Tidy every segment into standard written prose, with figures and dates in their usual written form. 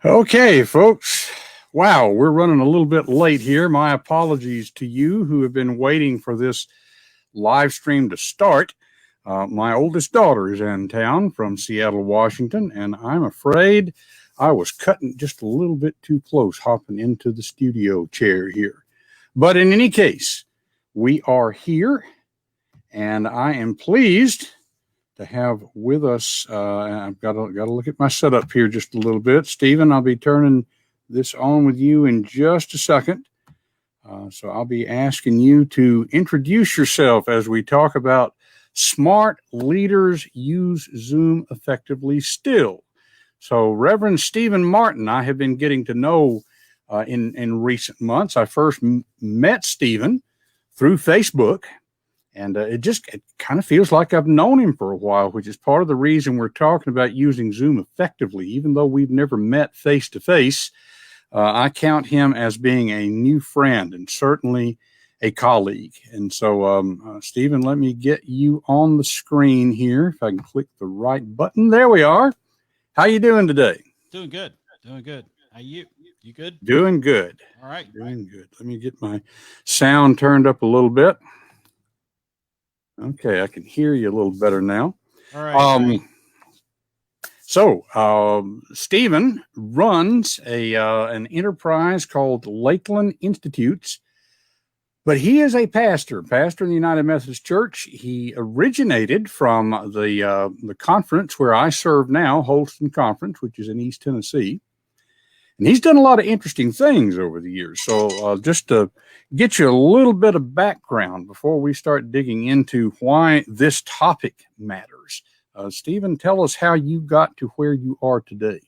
Okay, folks. Wow, we're running a little bit late here. My apologies to you who have been waiting for this live stream to start. My oldest daughter is in town from Seattle, Washington, and I'm afraid I was cutting just a little bit too close hopping into the studio chair here. But in any case, we are here, and I am pleased to have with us. I've got to look at my setup here just a little bit. Stephen, I'll be turning this on with you in just a second. So I'll be asking you to introduce yourself as we talk about smart leaders use Zoom effectively still. So Reverend Stephen Martin, I have been getting to know in recent months. I first met Stephen through Facebook. And it kind of feels like I've known him for a while, which is part of the reason we're talking about using Zoom effectively. Even though we've never met face to face, I count him as being a new friend and certainly a colleague. And so, Stephen, let me get you on the screen here. If I can click the right button. There we are. How you doing today? Doing good. How you? You good? Doing good. All right. Doing good. Let me get my sound turned up a little bit. Okay, I can hear you a little better now. All right. Stephen runs an enterprise called Lakeland Institutes, but he is a pastor in the United Methodist Church. He originated from the conference where I serve now, Holston Conference, which is in East Tennessee. And he's done a lot of interesting things over the years. So just to get you a little bit of background before we start digging into why this topic matters. Stephen, tell us how you got to where you are today.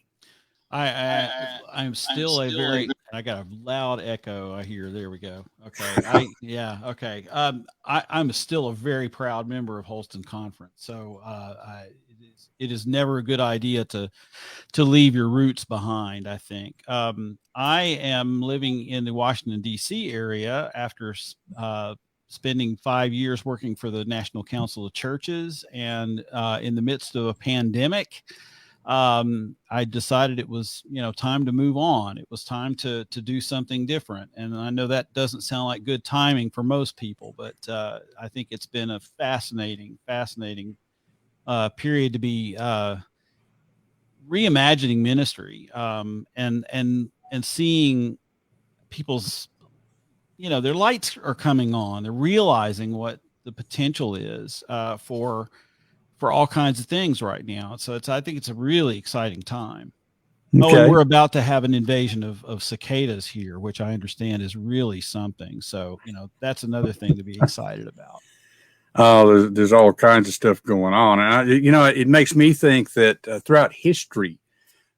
I'm still a very, I got a loud echo I hear. There we go. Okay. Okay. I'm still a very proud member of Holston Conference. So it is never a good idea to leave your roots behind, I think. I am living in the Washington, D.C. area after spending 5 years working for the National Council of Churches. And in the midst of a pandemic, I decided it was, time to move on. It was time to do something different. And I know that doesn't sound like good timing for most people, but I think it's been a fascinating period to be reimagining ministry and seeing people's, their lights are coming on. They're realizing what the potential is for all kinds of things right now. So I think it's a really exciting time. Okay. Oh, and we're about to have an invasion of cicadas here, which I understand is really something. So, that's another thing to be excited about. There's all kinds of stuff going on. And, it makes me think that throughout history,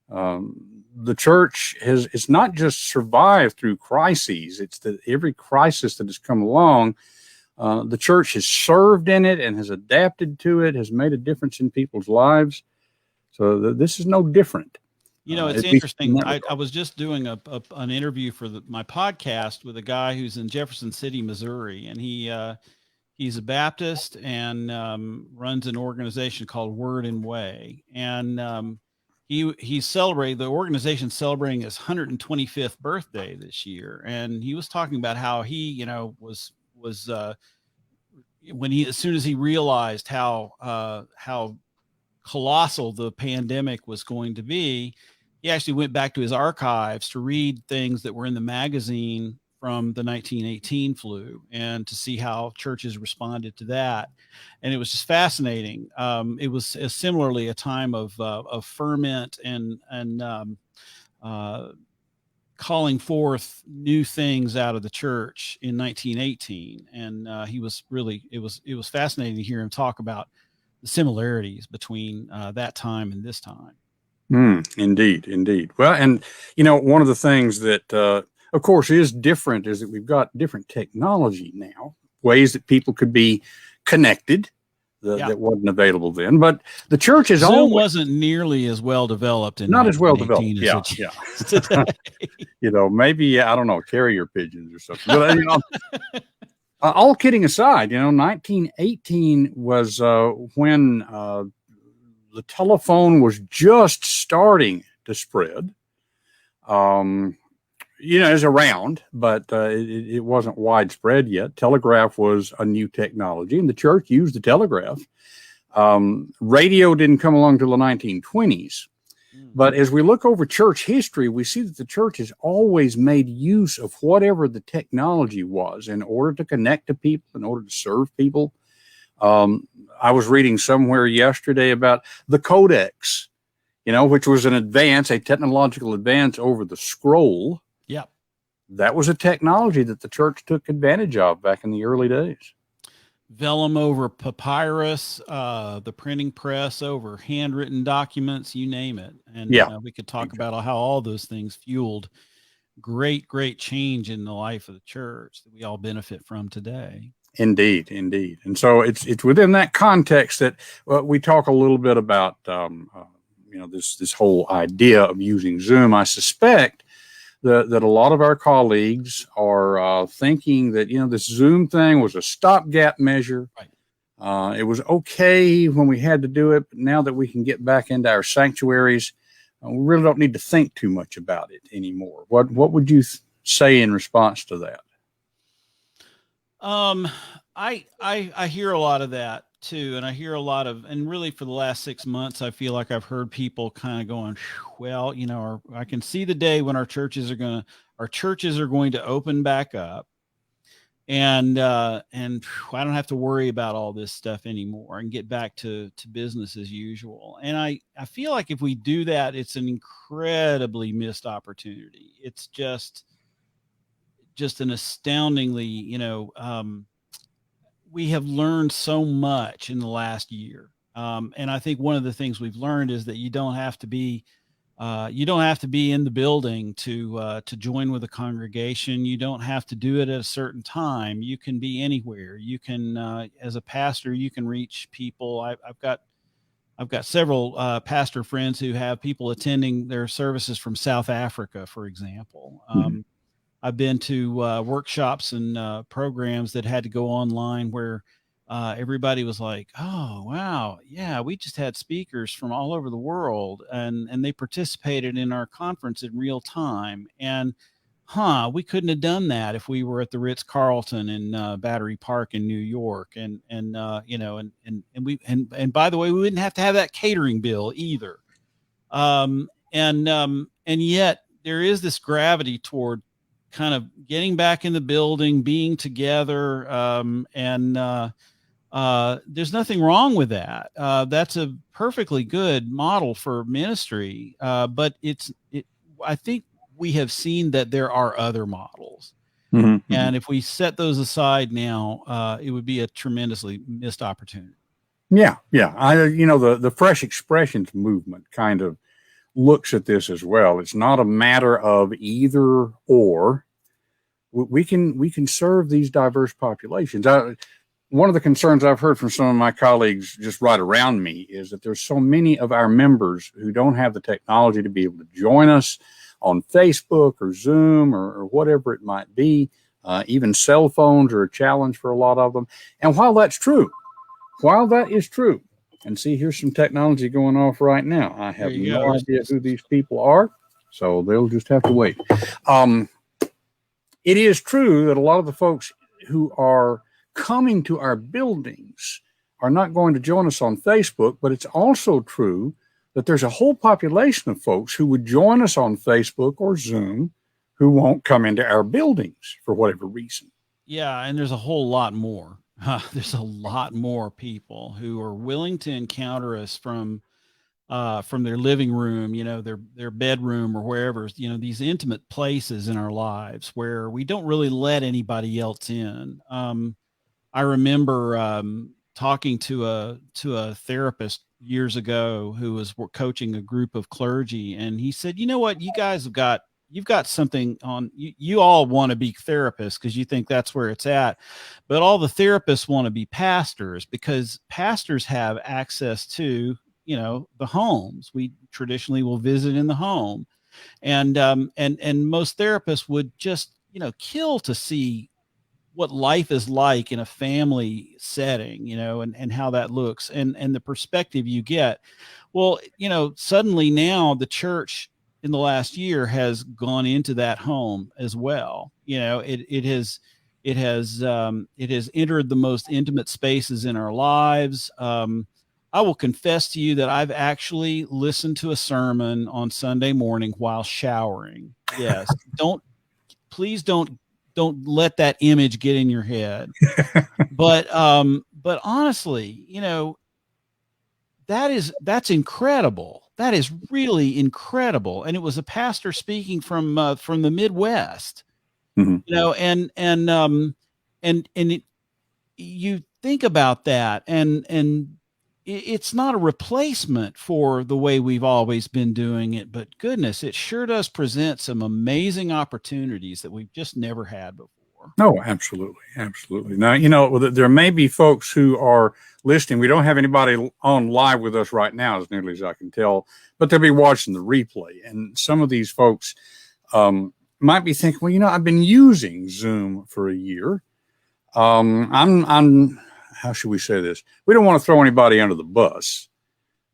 the church it's not just survived through crises. It's that every crisis that has come along, the church has served in it and has adapted to it, has made a difference in people's lives. So this is no different. It's interesting. I was just doing an interview for my podcast with a guy who's in Jefferson City, Missouri, and he's a Baptist and runs an organization called Word and Way. And he celebrated, the organization celebrating his 125th birthday this year. And he was talking about how he, was as soon as he realized how colossal the pandemic was going to be, he actually went back to his archives to read things that were in the magazine from the 1918 flu and to see how churches responded to that. And it was just fascinating. It was similarly a time of ferment and calling forth new things out of the church in 1918. And it was fascinating to hear him talk about the similarities between that time and this time. Indeed. Well, and, one of the things that, of course, is different is that we've got different technology now, ways that people could be connected that wasn't available then. But the church is Zoom wasn't nearly as well developed in not as well developed. Yeah. Maybe I don't know, carrier pigeons or something. But all kidding aside, 1918 was when the telephone was just starting to spread. is around, but it wasn't widespread yet. Telegraph was a new technology, and the church used the telegraph. Radio didn't come along till the 1920s. But as we look over church history, we see that the church has always made use of whatever the technology was in order to connect to people, in order to serve people. I was reading somewhere yesterday about the codex, which was a technological advance over the scroll. Yeah. That was a technology that the church took advantage of back in the early days. Vellum over papyrus, the printing press over handwritten documents, you name it. And we could talk about how all those things fueled great change in the life of the church that we all benefit from today. Indeed. And so it's within that context that we talk a little bit about, this whole idea of using Zoom. I suspect that a lot of our colleagues are thinking that, this Zoom thing was a stopgap measure. Right. It was okay when we had to do it, but now that we can get back into our sanctuaries, we really don't need to think too much about it anymore. What would you say in response to that? I hear a lot of that too. And I hear a lot of, and really for the last 6 months, I feel like I've heard people kind of going, well, I can see the day when our churches are going to open back up. And I don't have to worry about all this stuff anymore and get back to business as usual. And I feel like if we do that, it's an incredibly missed opportunity. It's just an astoundingly, we have learned so much in the last year. And I think one of the things we've learned is that you don't have to be in the building to join with a congregation. You don't have to do it at a certain time. You can be anywhere. You can, as a pastor, you can reach people. I've got several pastor friends who have people attending their services from South Africa, for example. I've been to workshops and programs that had to go online where everybody was like, oh, wow. Yeah, we just had speakers from all over the world and they participated in our conference in real time. And we couldn't have done that if we were at the Ritz-Carlton in Battery Park in New York. And by the way, we wouldn't have to have that catering bill either. And yet there is this gravity toward kind of getting back in the building, being together. There's nothing wrong with that. That's a perfectly good model for ministry. But I think we have seen that there are other models. Mm-hmm. And if we set those aside now, it would be a tremendously missed opportunity. Yeah. The Fresh Expressions movement kind of looks at this as well. It's not a matter of either or. We can serve these diverse populations. One of the concerns I've heard from some of my colleagues just right around me is that there's so many of our members who don't have the technology to be able to join us on Facebook or Zoom or whatever it might be. Even cell phones are a challenge for a lot of them. And while that is true, and see, here's some technology going off right now. I have no idea who these people are, so they'll just have to wait. It is true that a lot of the folks who are coming to our buildings are not going to join us on Facebook, but it's also true that there's a whole population of folks who would join us on Facebook or Zoom who won't come into our buildings for whatever reason. Yeah, and there's a whole lot more. There's a lot more people who are willing to encounter us from their living room, their bedroom or wherever, these intimate places in our lives where we don't really let anybody else in. I remember talking to a therapist years ago who was coaching a group of clergy, and he said, you know what, you guys you've got something on you all want to be therapists because you think that's where it's at, but all the therapists want to be pastors because pastors have access to the homes. We traditionally will visit in the home, and most therapists would just kill to see what life is like in a family setting, and how that looks and the perspective you get. Well, suddenly now the church in the last year has gone into that home as well. It has entered the most intimate spaces in our lives. I will confess to you that I've actually listened to a sermon on Sunday morning while showering. Yes. Please don't let that image get in your head. But honestly, that's incredible. That is really incredible. And it was a pastor speaking from the Midwest, Mhm. you think about that, and it's not a replacement for the way we've always been doing it, but goodness, it sure does present some amazing opportunities that we've just never had before. No, absolutely. Absolutely. Now, there may be folks who are listening. We don't have anybody on live with us right now, as nearly as I can tell, but they'll be watching the replay. And some of these folks might be thinking, well, I've been using Zoom for a year. I'm, how should we say this? We don't want to throw anybody under the bus,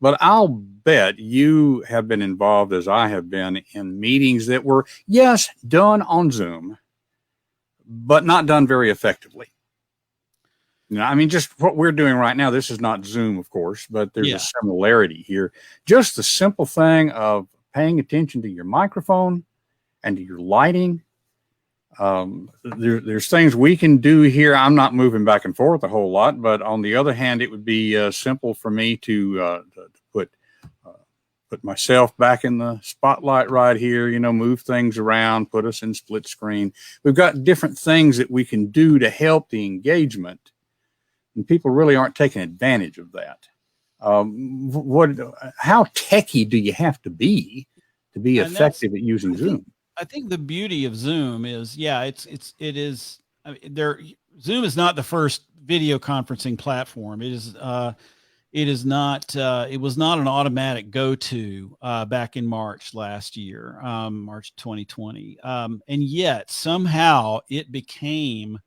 but I'll bet you have been involved, as I have been, in meetings that were, yes, done on Zoom, but not done very effectively. Just what we're doing right now, this is not Zoom, of course, but there's a similarity here. Just the simple thing of paying attention to your microphone and to your lighting. There's things we can do here. I'm not moving back and forth a whole lot, but on the other hand, it would be simple for me to put myself back in the spotlight right here, move things around, put us in split screen. We've got different things that we can do to help the engagement, and people really aren't taking advantage of that. How techy do you have to be effective at using Zoom? I think the beauty of Zoom is, Zoom is not the first video conferencing platform. It was not an automatic go-to back in March last year, March 2020. And yet somehow it became,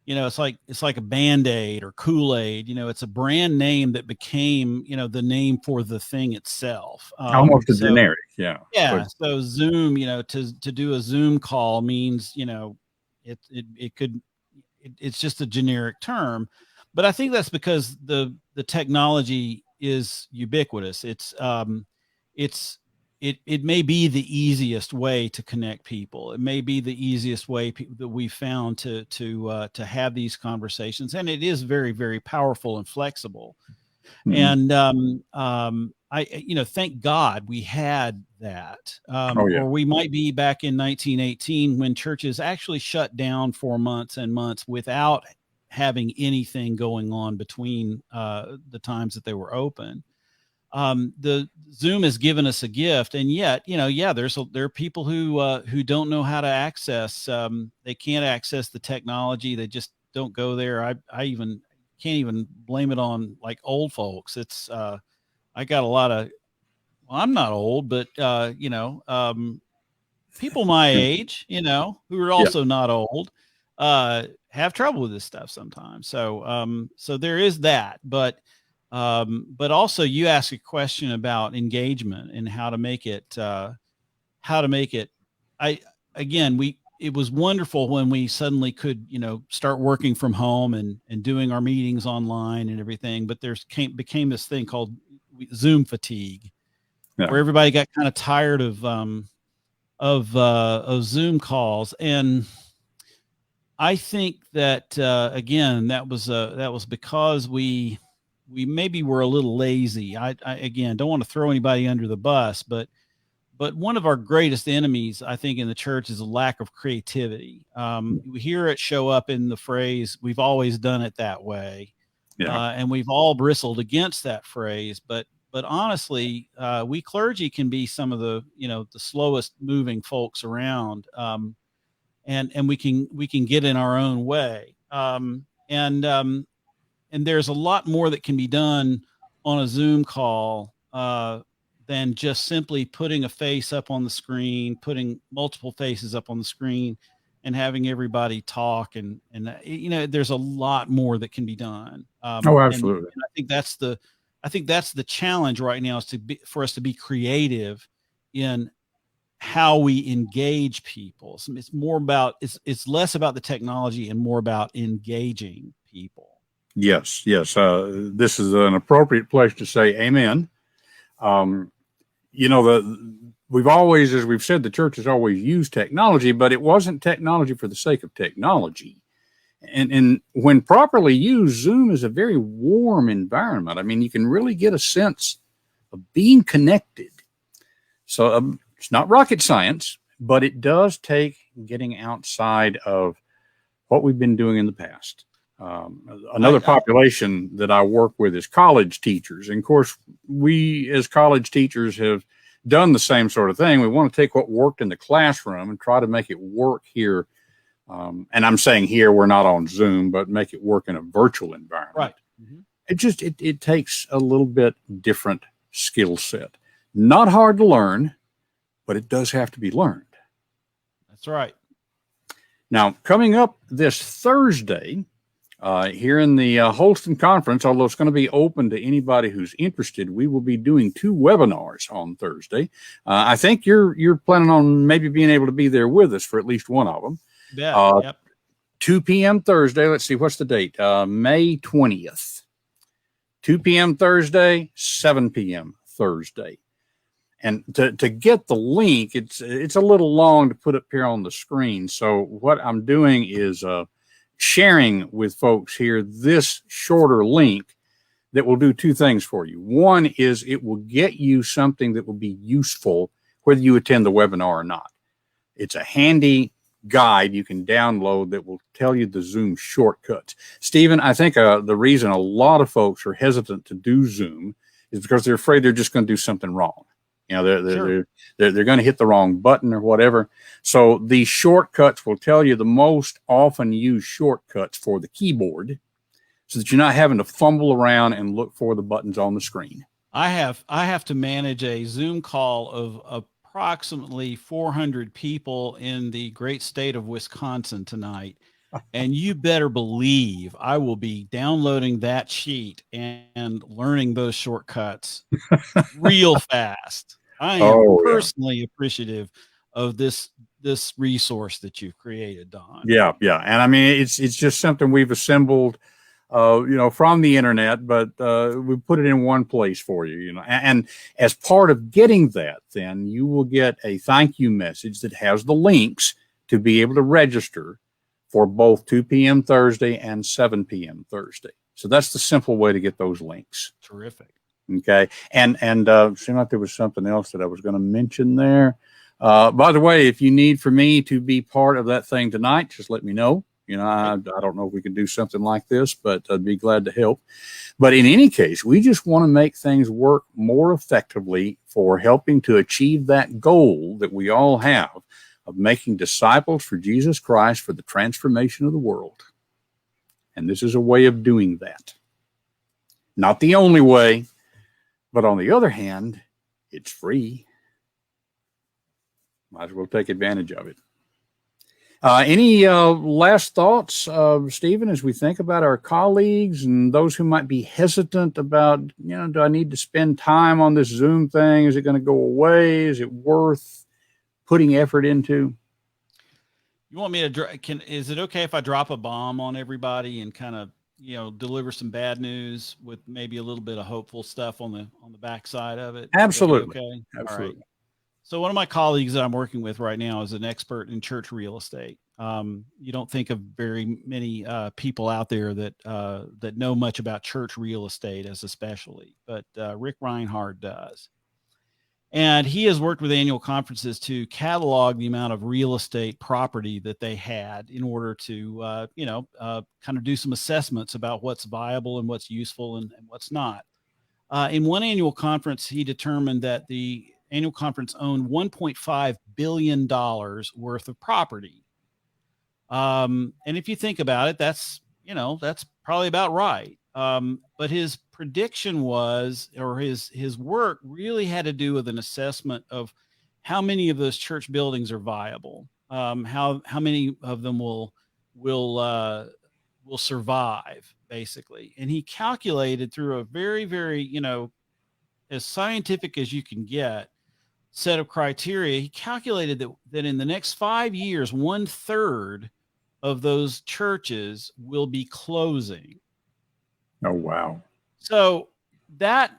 it's like a Band-Aid or Kool-Aid. It's a brand name that became, the name for the thing itself. Almost a generic, yeah. Yeah. So Zoom, to do a Zoom call means, it's just a generic term. But I think that's because the technology is ubiquitous. It may be the easiest way to connect people. It may be the easiest way that we found to have these conversations, and it is very, very powerful and flexible. Mm-hmm. And thank God we had that. Or we might be back in 1918 when churches actually shut down for months and months without having anything going on between the times that they were open. The Zoom has given us a gift, and yet, there are people who don't know how to access. They can't access the technology. They just don't go there. I even can't even blame it on like old folks. It's I got a lot of. Well, I'm not old, but people my age, who are also not old, have trouble with this stuff sometimes. So there is that, but also you ask a question about engagement and how to make it. It was wonderful when we suddenly could, start working from home and doing our meetings online and everything. But became this thing called Zoom fatigue, where everybody got kind of tired of Zoom calls. And I think that, again, that was because we maybe were a little lazy. I again, don't want to throw anybody under the bus, but one of our greatest enemies, I think, in the church is a lack of creativity. We hear it show up in the phrase, "We've always done it that way." And we've all bristled against that phrase, but honestly, we clergy can be some of the slowest moving folks around, and we can get in our own way, and there's a lot more that can be done on a Zoom call than just simply putting a face up on the screen, putting multiple faces up on the screen, and having everybody talk. And there's a lot more that can be done. Absolutely. And I think that's the challenge right now, is for us to be creative in how we engage people. So it's more about, it's less about the technology and more about engaging people. Yes, yes. This is an appropriate place to say amen. Um, we've always, as we've said, the church has always used technology, but it wasn't technology for the sake of technology. And when properly used, Zoom is a very warm environment. I mean, you can really get a sense of being connected. So it's not rocket science, but it does take getting outside of what we've been doing in the past. Another population that I work with is college teachers. And of course, we as college teachers have done the same sort of thing. We want to take what worked in the classroom and try to make it work here. And I'm saying here, we're not on Zoom, but make it work in a virtual environment. Right. Mm-hmm. It takes a little bit different skill set. Not hard to learn, but it does have to be learned. That's right. Now, coming up this Thursday, here in the Holston Conference, although it's going to be open to anybody who's interested, we will be doing 2 webinars on Thursday. I think you're planning on maybe being able to be there with us for at least one of them. Yeah. Yep. 2 p.m. Thursday. Let's see, what's the date? May 20th. 2 p.m. Thursday, 7 p.m. Thursday. And to get the link, it's a little long to put up here on the screen. So what I'm doing is sharing with folks here this shorter link that will do 2 things for you. One is it will get you something that will be useful whether you attend the webinar or not. It's a handy guide you can download that will tell you the Zoom shortcuts. Stephen, I think the reason a lot of folks are hesitant to do Zoom is because they're afraid they're just going to do something wrong. You know, they're going to hit the wrong button or whatever. So these shortcuts will tell you the most often used shortcuts for the keyboard so that you're not having to fumble around and look for the buttons on the screen. I have to manage a Zoom call of approximately 400 people in the great state of Wisconsin tonight. And you better believe I will be downloading that sheet and learning those shortcuts real fast. I am personally appreciative of this resource that you've created, Don. Yeah. And I mean, it's just something we've assembled, from the internet, but we put it in one place for you, and as part of getting that, then you will get a thank you message that has the links to be able to register for both 2 p.m. Thursday and 7 p.m. Thursday. So that's the simple way to get those links. Terrific. Okay. And seemed like there was something else that I was going to mention there. By the way, if you need for me to be part of that thing tonight, just let me know. I don't know if we can do something like this, but I'd be glad to help. But in any case, we just want to make things work more effectively for helping to achieve that goal that we all have of making disciples for Jesus Christ for the transformation of the world. And this is a way of doing that. Not the only way, but on the other hand, it's free. Might as well take advantage of it. Any last thoughts, Stephen, as we think about our colleagues and those who might be hesitant about, do I need to spend time on this Zoom thing? Is it going to go away? Is it worth putting effort into? You want me to is it okay if I drop a bomb on everybody and kind of, deliver some bad news with maybe a little bit of hopeful stuff on the backside of it? Absolutely. Okay. Absolutely. All right. So one of my colleagues that I'm working with right now is an expert in church real estate. You don't think of very many people out there that know much about church real estate as a specialty, but Rick Reinhard does. And he has worked with annual conferences to catalog the amount of real estate property that they had in order to, kind of do some assessments about what's viable and what's useful and what's not. In one annual conference, he determined that the annual conference owned $1.5 billion worth of property. And if you think about it, that's probably about right. But his prediction was, or his work really had to do with an assessment of how many of those church buildings are viable, how many of them will survive, basically. And he calculated through a very, very, as scientific as you can get, set of criteria, he calculated that in the next 5 years, 1/3 of those churches will be closing. Oh, wow. So that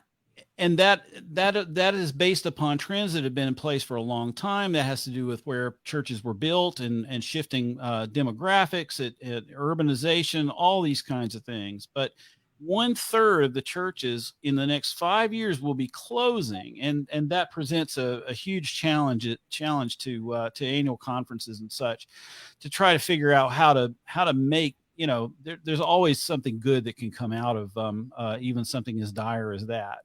is based upon trends that have been in place for a long time. That has to do with where churches were built and shifting demographics, at urbanization, all these kinds of things. But 1/3 of the churches in the next 5 years will be closing, and that presents a huge challenge to annual conferences and such, to try to figure out how to make, there's always something good that can come out of even something as dire as that.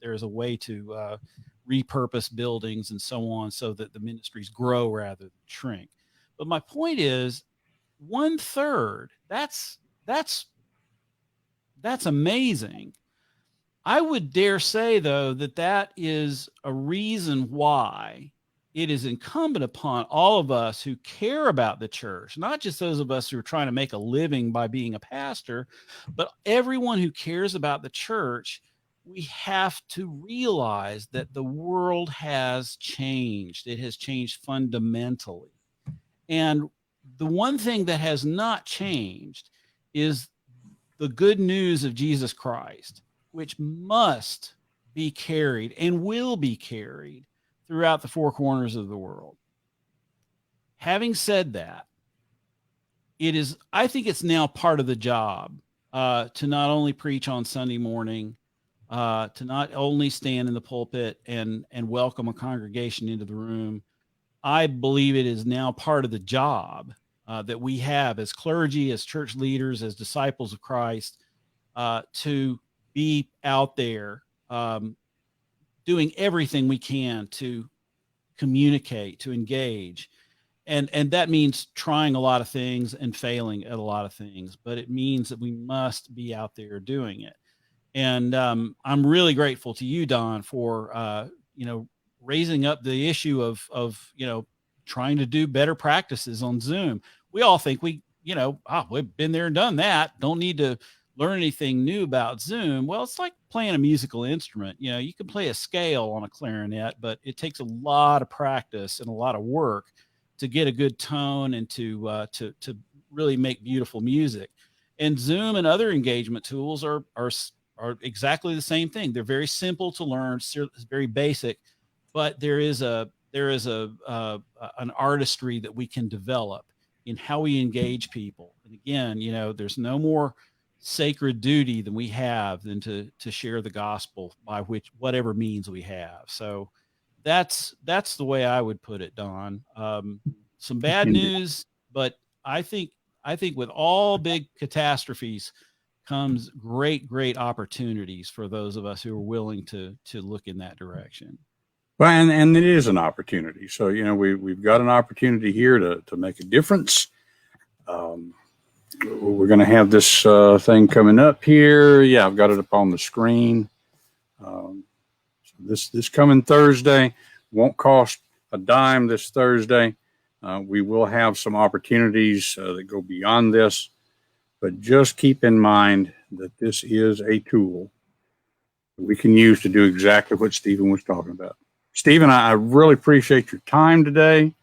There's a way to repurpose buildings and so on, so that the ministries grow rather than shrink. But my point is, 1/3. That's amazing. I would dare say, though, that is a reason why it is incumbent upon all of us who care about the church, not just those of us who are trying to make a living by being a pastor, but everyone who cares about the church. We have to realize that the world has changed. It has changed fundamentally. And the one thing that has not changed is the good news of Jesus Christ, which must be carried and will be carried throughout the four corners of the world. Having said that, I think it's now part of the job to not only preach on Sunday morning, to not only stand in the pulpit and welcome a congregation into the room. I believe it is now part of the job that we have as clergy, as church leaders, as disciples of Christ, to be out there doing everything we can to communicate, to engage. And that means trying a lot of things and failing at a lot of things, but it means that we must be out there doing it. And I'm really grateful to you, Don, for raising up the issue of trying to do better practices on Zoom. We all think we've been there and done that. Don't need to learn anything new about Zoom. Well, it's like playing a musical instrument. You can play a scale on a clarinet, but it takes a lot of practice and a lot of work to get a good tone and to really make beautiful music. And Zoom and other engagement tools are exactly the same thing. They're very simple to learn, very basic, but there is an artistry that we can develop in how we engage people. And again, there's no more sacred duty than we have than to share the gospel by whatever means we have. So that's the way I would put it, Don. Some bad news, but I think with all big catastrophes comes great opportunities for those of us who are willing to look in that direction. Well, and it is an opportunity. So, we've got an opportunity here to make a difference. We're going to have this thing coming up here. Yeah, I've got it up on the screen. So this coming Thursday won't cost a dime this Thursday. We will have some opportunities that go beyond this, but just keep in mind that this is a tool that we can use to do exactly what Stephen was talking about. Stephen, I really appreciate your time today.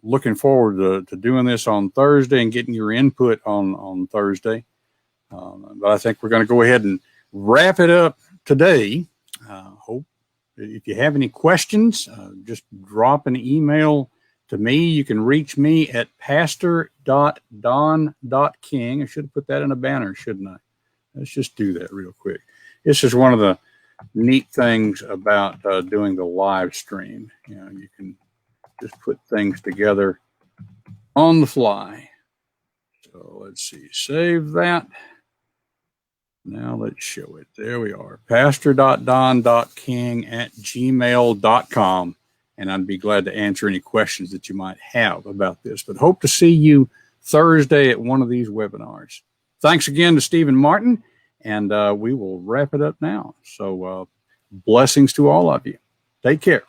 Looking forward to doing this on Thursday and getting your input on Thursday. But I think we're going to go ahead and wrap it up today. Hope if you have any questions, just drop an email to me. You can reach me at pastor.don.king. I should have put that in a banner, shouldn't I? Let's just do that real quick. This is one of the neat things about doing the live stream. You can just put things together on the fly. So let's see, save that. Now let's show it. There we are, pastor.don.king@gmail.com. And I'd be glad to answer any questions that you might have about this. But hope to see you Thursday at one of these webinars. Thanks again to Stephen Martin, and we will wrap it up now. So blessings to all of you. Take care.